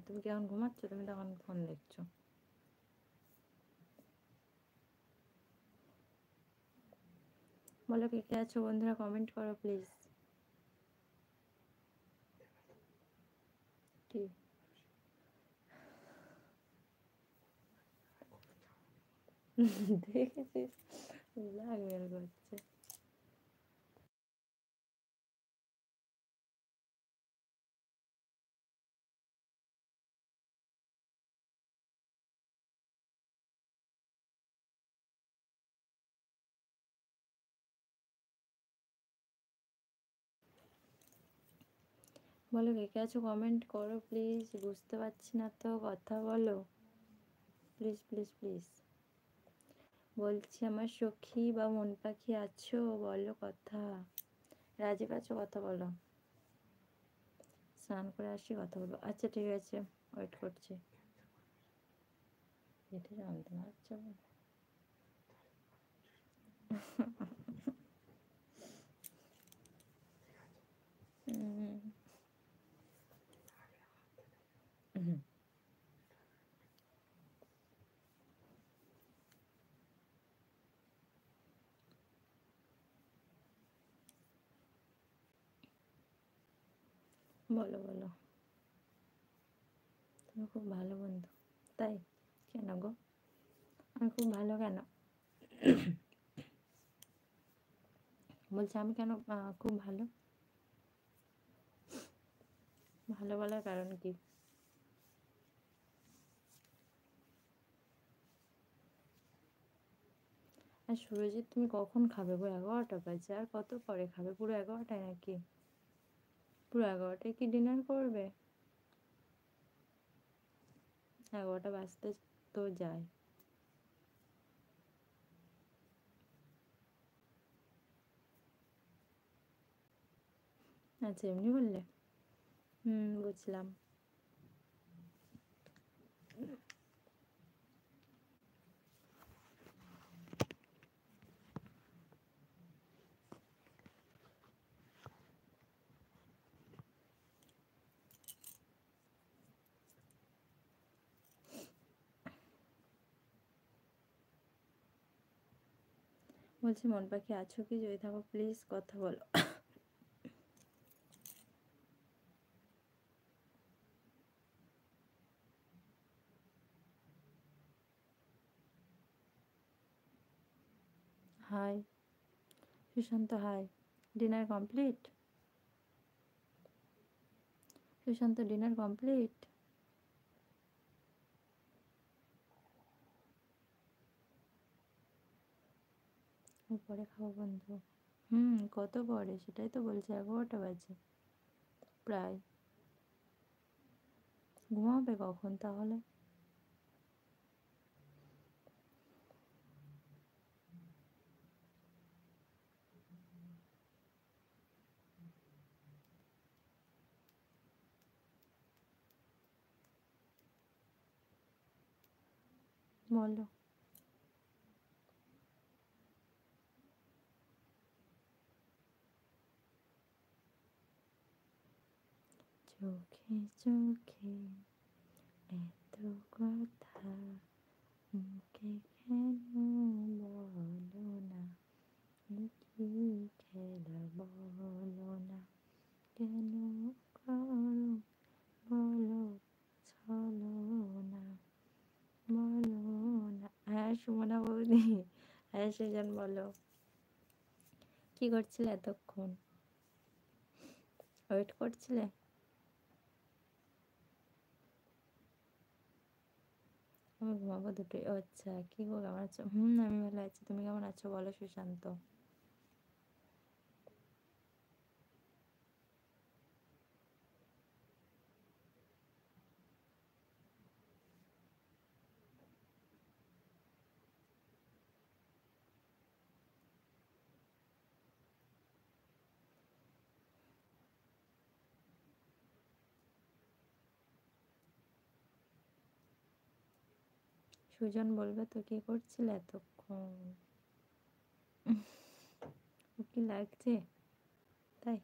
তুমি কি এখন ঘুমাচ্ছ? তুমি তখন ফোন দেখছো। বলো কে কে আছো বন্ধুরা, কমেন্ট করো প্লিজ। কি দেখেছিস ব্ল্যাকমেল করছে। বলো কে কে আছো, কমেন্ট করো প্লিজ। বুঝতে পারছি না তো, কথা বলো প্লিজ প্লিজ প্লিজ। বলছি আমার সখী বা মন পাখি আছো, বলো কথা। রাজীব আছো, কথা বলো। স্নান করে আসি, কথা বলবো। আচ্ছা ঠিক আছে, ওয়েট করছি। এটা জানতে না আচ্ছা বলো বলো। তুমি খুব ভালো বন্ধু, তাই? কেন গো, আমি খুব ভালো কেন? বলছি আমি কেন খুব ভালো? ভালো বলার কারণ কি? আর সুরজিৎ তুমি কখন খাবে গো? 11টা বাজে, আর কত পরে খাবে? পুরো 11টায় নাকি? পুরো 11টায় কি ডিনার করবে? 11টা বাজতে তো যায়। আচ্ছা এমনি বললে, বুঝলাম। বলছি মন পাখি আছো কি? যদি থাকো প্লিজ কথা বলো। Hi Sushant, hi. Dinner complete? Sushant dinner complete? পরে খাবো বন্ধু। কত পরে? সেটাই তো বলছি, 11টা বাজে প্রায়। ঘুমাবে কখন তাহলে? বলো। চোখে চোখে এত কথা, মুখে কেন বলো না? কি খেলা বলো না? কেন করো বলো ছলো না? বলো না। হ্যাঁ সুমনা বৌদি, হ্যাঁ সেজন বলো। কি করছিলে এতক্ষণ? ওয়েট করছিলে? আমি ঘুমাবো দুটোই। ও আচ্ছা, কি গো কেমন আছো? আমি ভালো আছি, তুমি কেমন আছো বলো সুশান্ত। সুজন বলবে তো কি করছিলে এতক্ষণ? ও কি লাগছে তাই?